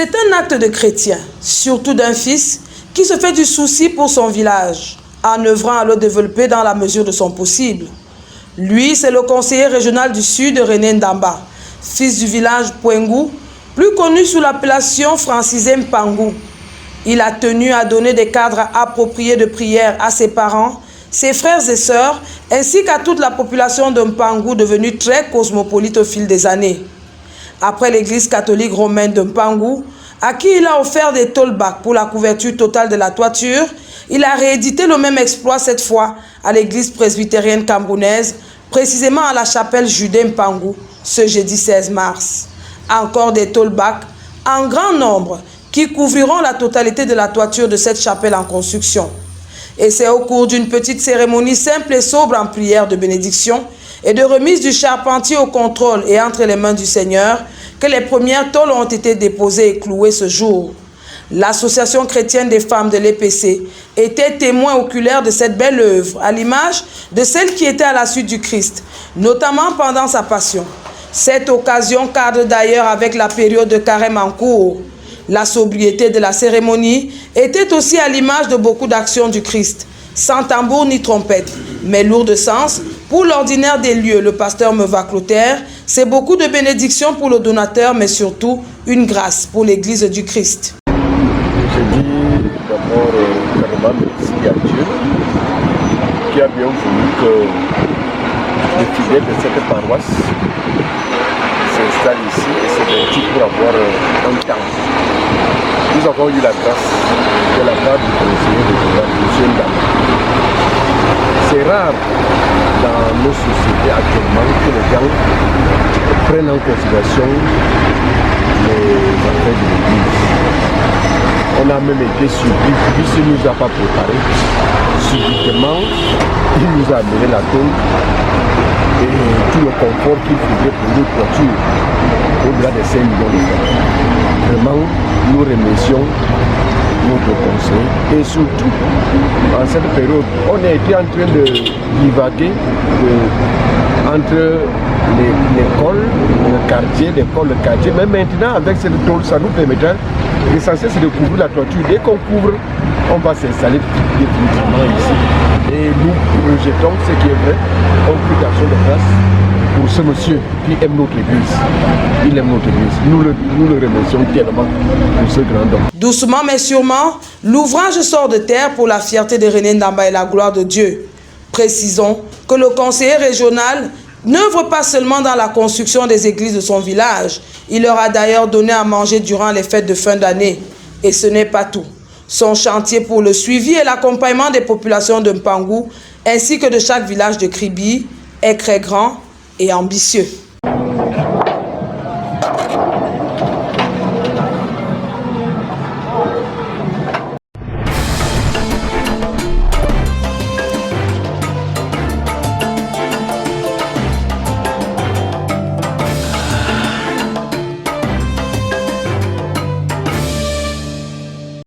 C'est un acte de chrétien, surtout d'un fils qui se fait du souci pour son village, en œuvrant à le développer dans la mesure de son possible. Lui, c'est le conseiller régional du Sud, René Ndamba, fils du village Pwengou, plus connu sous l'appellation francisée Mpangou. Il a tenu à donner des cadres appropriés de prière à ses parents, ses frères et sœurs, ainsi qu'à toute la population de Mpangou devenue très cosmopolite au fil des années. Après l'église catholique romaine de Mpangou, à qui il a offert des tolbaks pour la couverture totale de la toiture, il a réédité le même exploit cette fois à l'église presbytérienne camerounaise, précisément à la chapelle Judée Mpangou, ce jeudi 16 mars. Encore des tolbaks en grand nombre qui couvriront la totalité de la toiture de cette chapelle en construction. Et c'est au cours d'une petite cérémonie simple et sobre en prière de bénédiction et de remise du charpentier au contrôle et entre les mains du Seigneur que les premières tôles ont été déposées et clouées ce jour. L'Association chrétienne des femmes de l'EPC était témoin oculaire de cette belle œuvre, à l'image de celle qui était à la suite du Christ, notamment pendant sa passion. Cette occasion cadre d'ailleurs avec la période de carême en cours. La sobriété de la cérémonie était aussi à l'image de beaucoup d'actions du Christ, sans tambour ni trompette, mais lourd de sens. Pour l'ordinaire des lieux, le pasteur Meva Clotaire, c'est beaucoup de bénédictions pour le donateur, mais surtout une grâce pour l'Église du Christ. Je dis d'abord vraiment merci à Dieu qui a bien voulu que les fidèles de cette paroisse s'installent ici et s'investissent pour avoir un temps. Nous avons eu la grâce de la part du conseiller régional, M. Ndamba. C'est rare dans nos sociétés actuellement que les gens prennent en considération les affaires de l'Église. On a même été surpris, puisqu'il ne nous a pas préparé. Subitement, il nous a amené la tôle et tout le confort qu'il faudrait pour nos toitures, au-delà des 5 millions de francs. Vraiment, nous remercions notre conseil et surtout, en cette période, on a été en train de divaguer entre l'école, le quartier, mais maintenant avec cette tôle, ça nous permettra. L'essentiel c'est de couvrir la toiture. Dès qu'on couvre, on va s'installer définitivement ici. Et nous rejetons ce qui est vrai, obligation de grâce pour ce monsieur qui aime notre église. Il aime notre église. Nous le remercions tellement pour ce grand homme. Doucement mais sûrement, l'ouvrage sort de terre pour la fierté de René Ndamba et la gloire de Dieu. Précisons que le conseiller régional n'œuvre pas seulement dans la construction des églises de son village. Il leur a d'ailleurs donné à manger durant les fêtes de fin d'année. Et ce n'est pas tout. Son chantier pour le suivi et l'accompagnement des populations de Mpangou ainsi que de chaque village de Kribi est très grand et ambitieux.